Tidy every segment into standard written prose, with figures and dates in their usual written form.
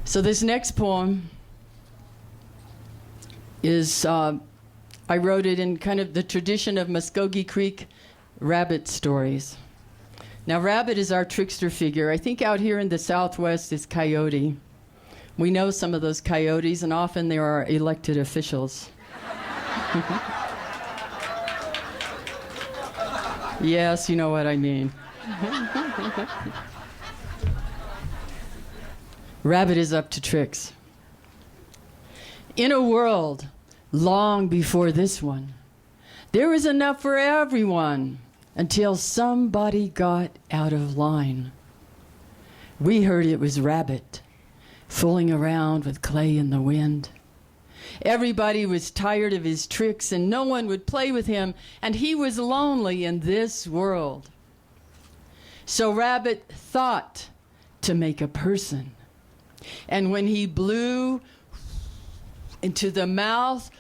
So this next poem is, I wrote it in kind of the tradition of Muskogee Creek rabbit stories. Now, rabbit is our trickster figure. I think out here in the Southwest is coyote. We know some of those coyotes, and often they are elected officials. Yes, you know what I mean. Rabbit is up to tricks. In a world long before this one, there was enough for everyone until somebody got out of line. We heard it was Rabbit, fooling around with clay in the wind. Everybody was tired of his tricks and no one would play with him, and he was lonely in this world. So Rabbit thought to make a person. And when he blew into the mouth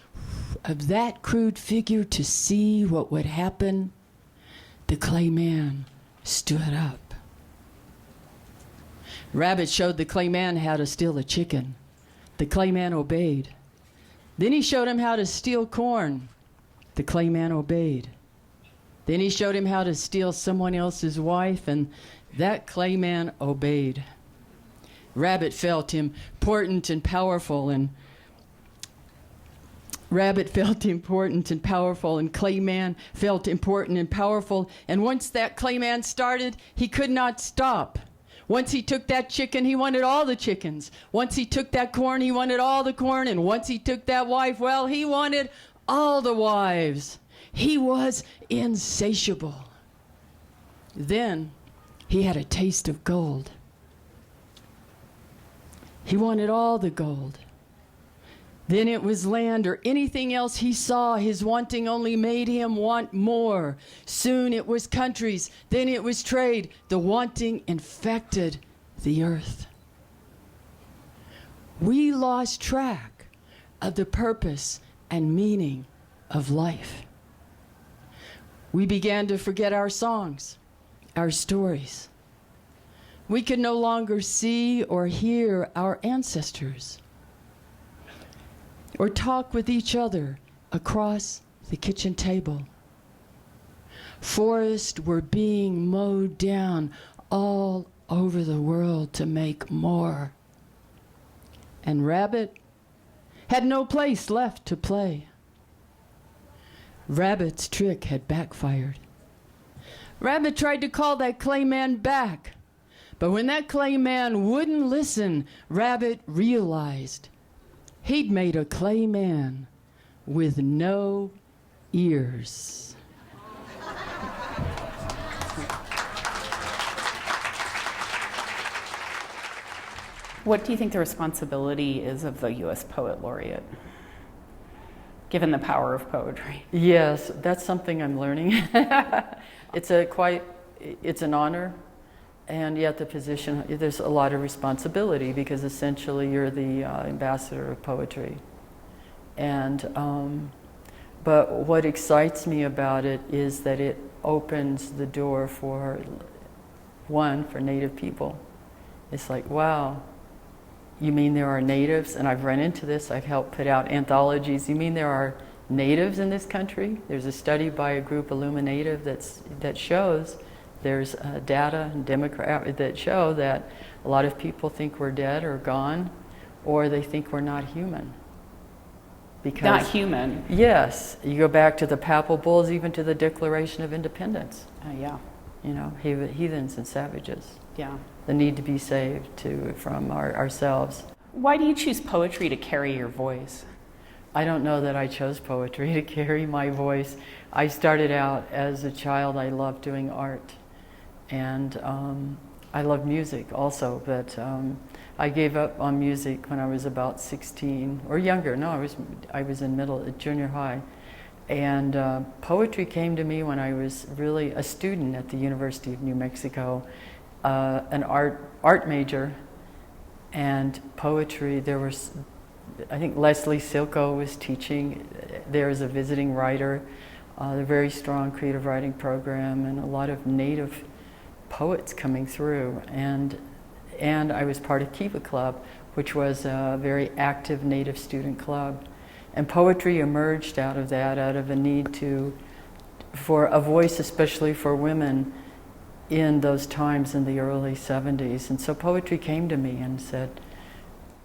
of that crude figure to see what would happen, the clay man stood up. Rabbit showed the clay man how to steal a chicken. The clay man obeyed. Then he showed him how to steal corn. The clay man obeyed. Then he showed him how to steal someone else's wife, and that clay man obeyed. Rabbit felt important and powerful, and Clay Man felt important and powerful. And once that Clay Man started, he could not stop. Once he took that chicken, he wanted all the chickens. Once he took that corn, he wanted all the corn. And once he took that wife, well, he wanted all the wives. He was insatiable. Then he had a taste of gold. He wanted all the gold. Then it was land or anything else he saw. His wanting only made him want more. Soon it was countries. Then it was trade. The wanting infected the earth. We lost track of the purpose and meaning of life. We began to forget our songs, our stories. We could no longer see or hear our ancestors, or talk with each other across the kitchen table. Forests were being mowed down all over the world to make more. And Rabbit had no place left to play. Rabbit's trick had backfired. Rabbit tried to call that clay man back. But when that clay man wouldn't listen, Rabbit realized he'd made a clay man with no ears. What do you think the responsibility is of the U.S. Poet Laureate, given the power of poetry? Yes, that's something I'm learning. It's an honor. And yet the position, there's a lot of responsibility because essentially you're the ambassador of poetry. And, but what excites me about it is that it opens the door for Native people. It's like, wow, you mean there are natives? And I've run into this, I've helped put out anthologies. You mean there are natives in this country? There's a study by a group, Illuminative, that shows there's data and demographics that show that a lot of people think we're dead or gone, or they think we're not human. Because, not human? Yes. You go back to the Papal Bulls, even to the Declaration of Independence. Yeah. You know, heathens and savages. Yeah. The need to be saved from ourselves. Why do you choose poetry to carry your voice? I don't know that I chose poetry to carry my voice. I started out as a child, I loved doing art. And I love music also, but I gave up on music when I was about 16 or younger. No, I was in junior high. And poetry came to me when I was really a student at the University of New Mexico, an art major, and poetry. There was, I think Leslie Silko was teaching. There was a visiting writer, a very strong creative writing program, and a lot of Native poets coming through, and and I was part of Kiva Club, which was a very active Native student club. And poetry emerged out of that, out of a need for a voice, especially for women in those times in the early 70s. And so poetry came to me and said,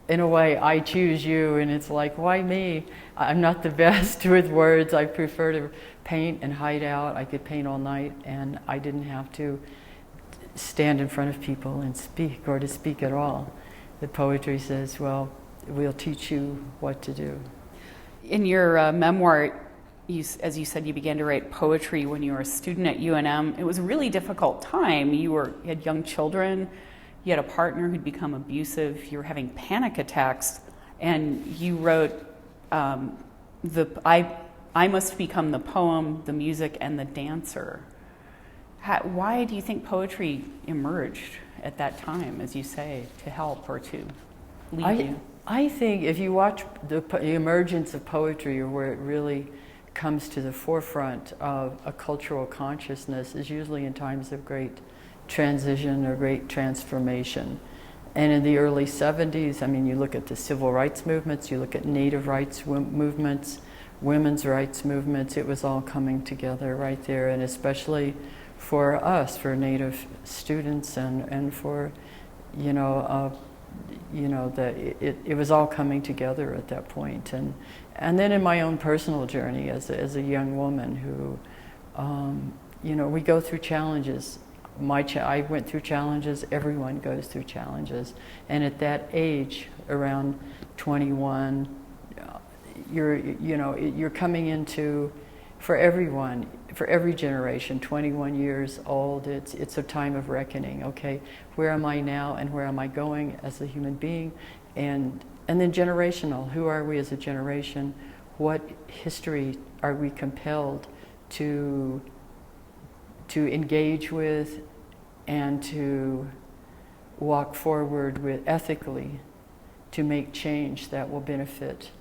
in a way, I choose you. And it's like, why me? I'm not the best with words. I prefer to paint and hide out. I could paint all night, and I didn't have to stand in front of people and speak, or to speak at all. The poetry says, well, we'll teach you what to do. In your memoir, as you said, you began to write poetry when you were a student at UNM. It was a really difficult time. You had young children, you had a partner who'd become abusive, you were having panic attacks, and you wrote, I must become the poem, the music, and the dancer. Why do you think poetry emerged at that time, as you say, to help or to lead you? I think if you watch the emergence of poetry, or where it really comes to the forefront of a cultural consciousness, is usually in times of great transition or great transformation. And in the early 70s, I mean, you look at the civil rights movements, you look at Native rights movements, women's rights movements, it was all coming together right there, and especially for us, for Native students, and for, it was all coming together at that point. And then in my own personal journey as a young woman who, we go through challenges. I went through challenges, everyone goes through challenges. And at that age, around 21, you're coming into, for everyone, for every generation, 21 years old, it's a time of reckoning. Okay, where am I now, and where am I going as a human being? And then generational, who are we as a generation? What history are we compelled to engage with and to walk forward with ethically, to make change that will benefit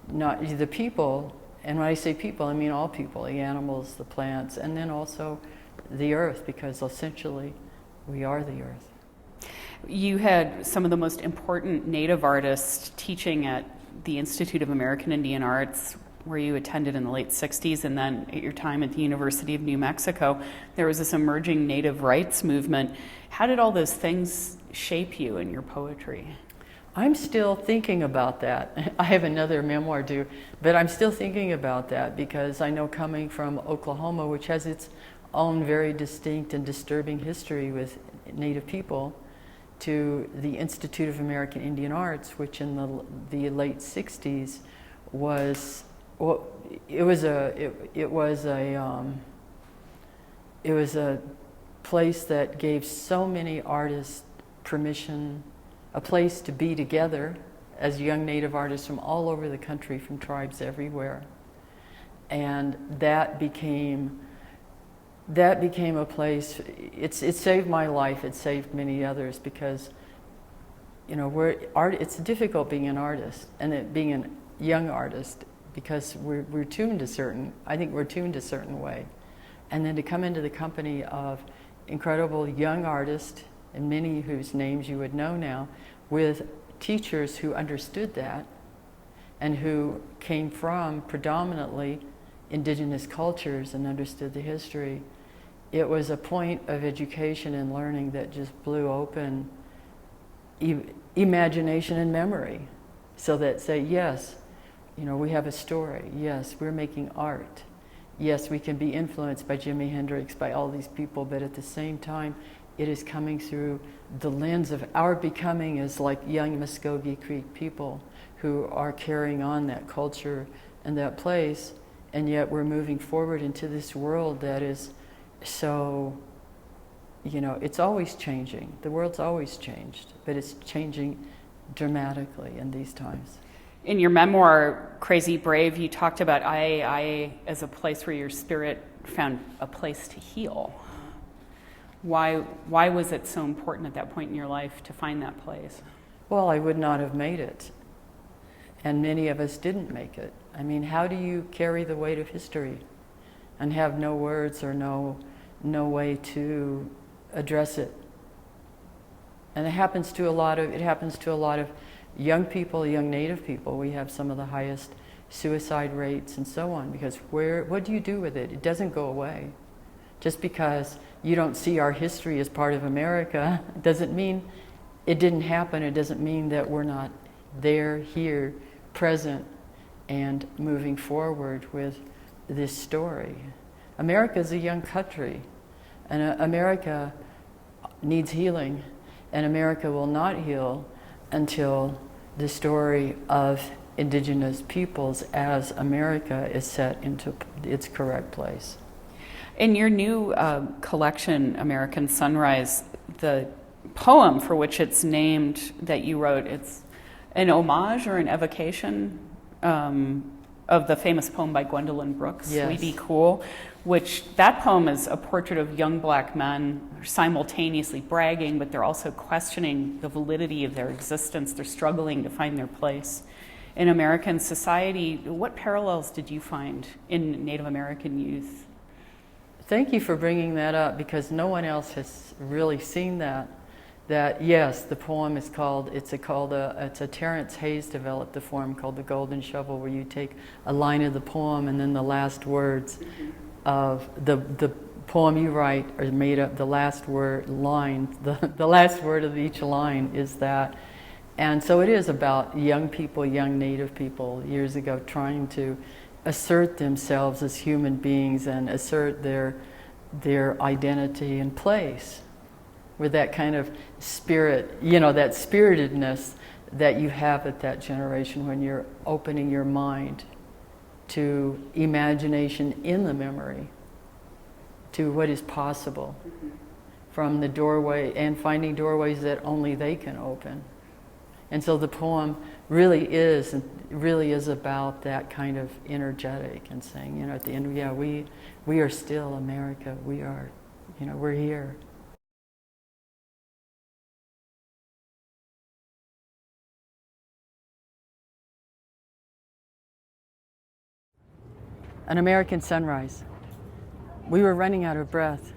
not the people, and when I say people, I mean all people, the animals, the plants, and then also the earth, because essentially we are the earth. You had some of the most important Native artists teaching at the Institute of American Indian Arts, where you attended in the late 60s, and then at your time at the University of New Mexico, there was this emerging Native rights movement. How did all those things shape you in your poetry? I'm still thinking about that. I have another memoir due, but I'm still thinking about that, because I know, coming from Oklahoma, which has its own very distinct and disturbing history with Native people, to the Institute of American Indian Arts, which in the late 60s was, well, it was a place that gave so many artists permission, a place to be together as young Native artists from all over the country, from tribes everywhere. And that became a place, it saved my life, it saved many others, because, it's difficult being an artist, and being a young artist, because we're tuned a certain way. And then to come into the company of incredible young artists, and many whose names you would know now, with teachers who understood that, and who came from predominantly indigenous cultures and understood the history. It was a point of education and learning that just blew open imagination and memory, so that say, yes, we have a story, yes, we're making art, yes, we can be influenced by Jimi Hendrix, by all these people, but at the same time, it is coming through the lens of our becoming as like young Muskogee Creek people who are carrying on that culture and that place, and yet we're moving forward into this world that is so, it's always changing. The world's always changed, but it's changing dramatically in these times. In your memoir, Crazy Brave, you talked about I as a place where your spirit found a place to heal. Why was it so important at that point in your life to find that place? Well, I would not have made it. And many of us didn't make it. I mean, how do you carry the weight of history and have no words or no way to address it? And it happens to a lot of young people, young Native people. We have some of the highest suicide rates and so on, because what do you do with it? It doesn't go away. Just because you don't see our history as part of America doesn't mean it didn't happen. It doesn't mean that we're not there, here, present, and moving forward with this story. America is a young country, and America needs healing, and America will not heal until the story of indigenous peoples as America is set into its correct place. In your new collection, American Sunrise, the poem for which it's named that you wrote, it's an homage or an evocation of the famous poem by Gwendolyn Brooks, Yes. We Be Cool, which that poem is a portrait of young black men simultaneously bragging, but they're also questioning the validity of their existence. They're struggling to find their place in American society. What parallels did you find in Native American youth? Thank you for bringing that up, because no one else has really seen that. That yes, the poem is called, it's a Terrence Hayes developed a form called the Golden Shovel, where you take a line of the poem and then the last words of the poem you write are made up, the last word line, the last word of each line is that. And so it is about young people, young Native people years ago trying to assert themselves as human beings and assert their identity and place with that kind of spirit, that spiritedness that you have at that generation when you're opening your mind to imagination in the memory, to what is possible from the doorway, and finding doorways that only they can open. And so the poem really is about that kind of energetic and saying, at the end, yeah, we are still America. We are, we're here. An American Sunrise. We were running out of breath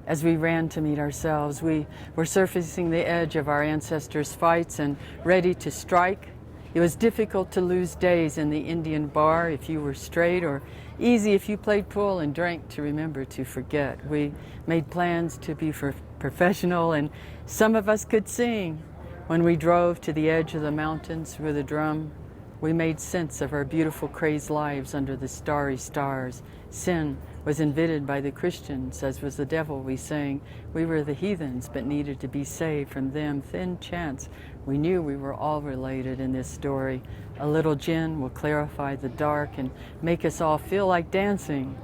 as we ran to meet ourselves. We were surfacing the edge of our ancestors' fights and ready to strike. It was difficult to lose days in the Indian bar if you were straight, or easy if you played pool and drank to remember to forget. We made plans to be professional, and some of us could sing. When we drove to the edge of the mountains with a drum, we made sense of our beautiful crazed lives under the starry stars. Sin was invented by the Christians, as was the devil, we sang. We were the heathens, but needed to be saved from them. Thin chance, we knew we were all related in this story. A little gin will clarify the dark and make us all feel like dancing.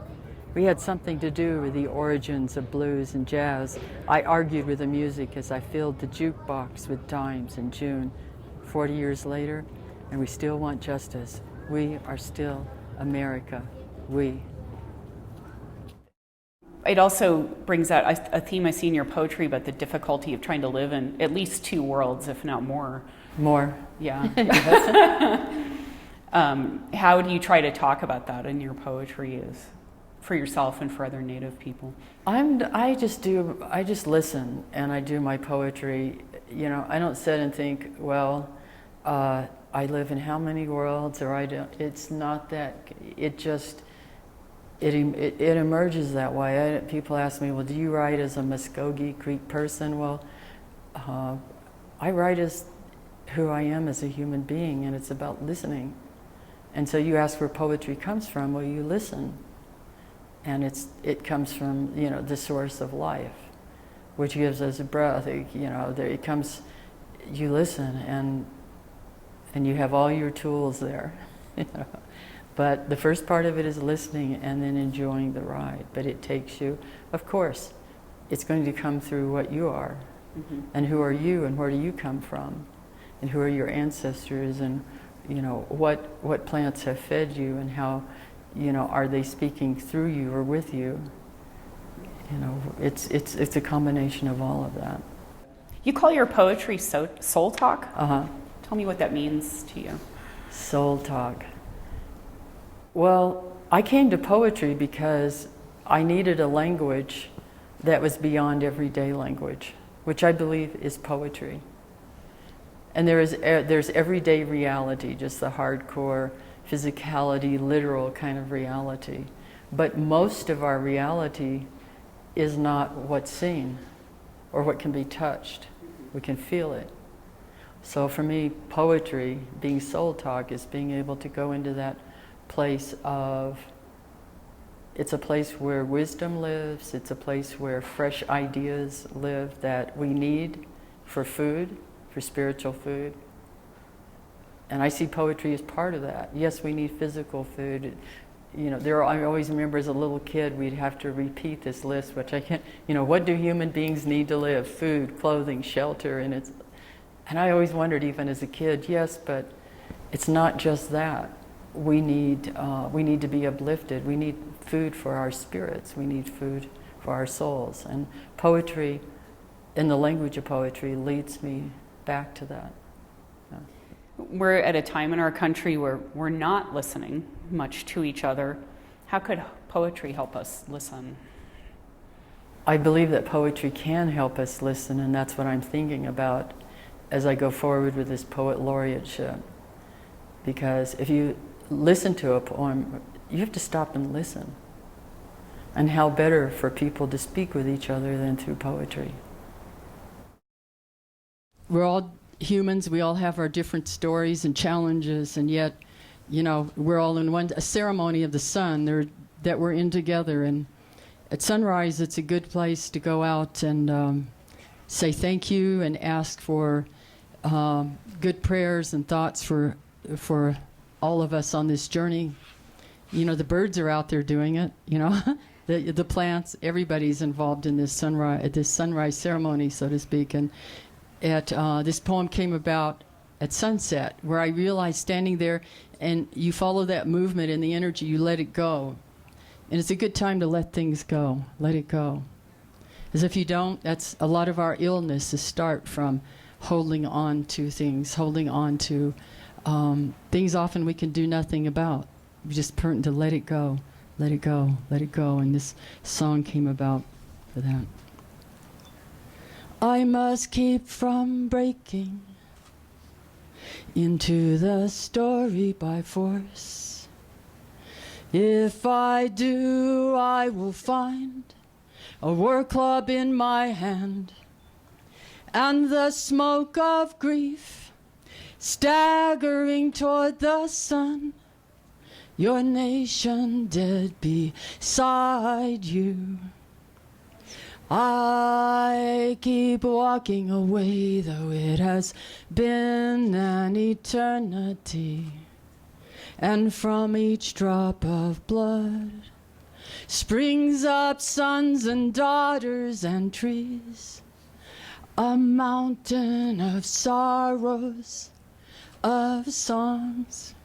We had something to do with the origins of blues and jazz. I argued with the music as I filled the jukebox with dimes in June. 40 years later, and we still want justice. We are still America. We. It also brings out a theme I see in your poetry about the difficulty of trying to live in at least two worlds, if not more. More. Yeah. How do you try to talk about that in your poetry, is for yourself and for other Native people? I just listen, and I do my poetry. I don't sit and think, well, I live in how many worlds, or I don't. It's not that. It just. It emerges that way. People ask me, well, do you write as a Muskogee Creek person? Well, I write as who I am as a human being, and it's about listening. And so you ask where poetry comes from. Well, you listen, and it comes from the source of life, which gives us a breath. It comes. You listen, and you have all your tools there. But the first part of it is listening and then enjoying the ride. But it takes you, of course, it's going to come through what you are. Mm-hmm. And who are you, and where do you come from? And who are your ancestors, and what plants have fed you, and how are they speaking through you or with you? It's a combination of all of that. You call your poetry soul talk? Uh-huh. Tell me what that means to you. Soul talk. Well, I came to poetry because I needed a language that was beyond everyday language. which I believe is poetry. And there's everyday reality, just the hardcore physicality, literal kind of reality. But most of our reality is not what's seen or what can be touched. We can feel it. So for me, poetry, being soul talk, is being able to go into that place of, it's a place where wisdom lives, it's a place where fresh ideas live that we need for food, for spiritual food. And I see poetry as part of that. Yes, we need physical food. You know, I always remember as a little kid, we'd have to repeat this list, which I can't, what do human beings need to live? Food, clothing, shelter, and I always wondered, even as a kid, yes, but it's not just that. We need to be uplifted. We need food for our spirits. We need food for our souls. And poetry, in the language of poetry, leads me back to that. Yeah. We're at a time in our country where we're not listening much to each other. How could poetry help us listen? I believe that poetry can help us listen, and that's what I'm thinking about as I go forward with this poet laureateship. Because if you listen to a poem, you have to stop and listen. And how better for people to speak with each other than through poetry. We're all humans, we all have our different stories and challenges, and yet, we're all in a ceremony of the sun that we're in together. And at sunrise, it's a good place to go out and say thank you and ask for good prayers and thoughts for all of us on this journey. The birds are out there doing it, the plants, everybody's involved in this sunrise ceremony, so to speak. And this poem came about at sunset, where I realized standing there, and you follow that movement and the energy, you let it go. And it's a good time to let things go, let it go. As if you don't, that's a lot of our illnesses start from holding on to things, holding on to things often we can do nothing about. We just learn to let it go, let it go, let it go. And this song came about for that. I must keep from breaking into the story by force. If I do, I will find a war club in my hand, and the smoke of grief staggering toward the sun, your nation dead beside you. I keep walking away, though it has been an eternity, and from each drop of blood springs up sons and daughters and trees, a mountain of sorrows, of songs.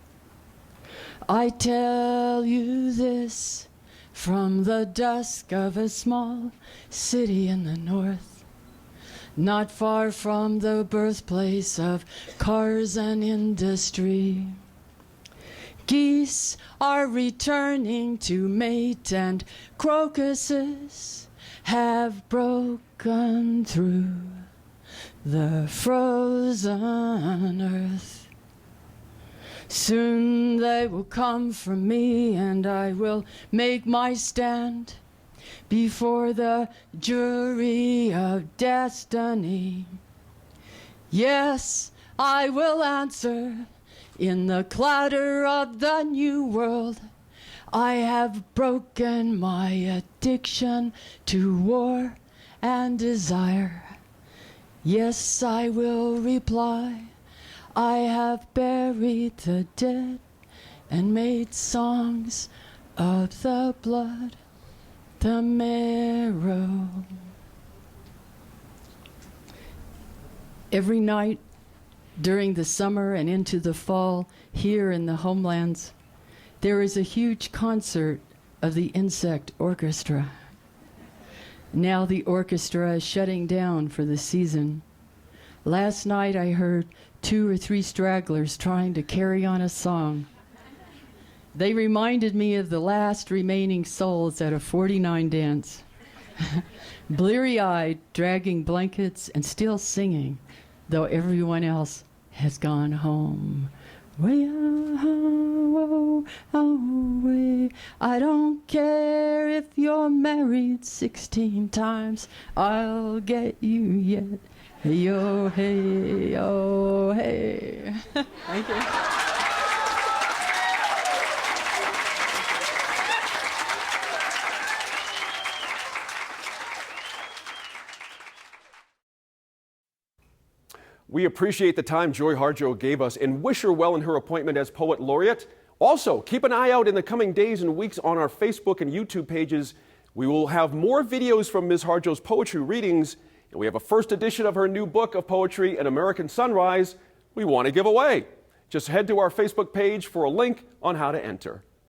I tell you this from the dusk of a small city in the north, not far from the birthplace of cars and industry. Geese are returning to mate, and crocuses have broken through the frozen earth. Soon they will come for me, and I will make my stand before the jury of destiny. Yes, I will answer in the clatter of the new world. I have broken my addiction to war and desire. Yes, I will reply. I have buried the dead and made songs of the blood, the marrow. Every night during the summer and into the fall, here in the homelands, there is a huge concert of the insect orchestra. Now the orchestra is shutting down for the season. Last night I heard 2 or 3 stragglers trying to carry on a song. They reminded me of the last remaining souls at a 49 dance. bleary-eyed, dragging blankets and still singing, though everyone else has gone home. Way oh, oh, way. I don't care if you're married 16 times, I'll get you yet. Hey, oh, hey, oh, hey. Thank you. We appreciate the time Joy Harjo gave us and wish her well in her appointment as Poet Laureate. Also, keep an eye out in the coming days and weeks on our Facebook and YouTube pages. We will have more videos from Ms. Harjo's poetry readings, and we have a first edition of her new book of poetry, An American Sunrise, we want to give away. Just head to our Facebook page for a link on how to enter.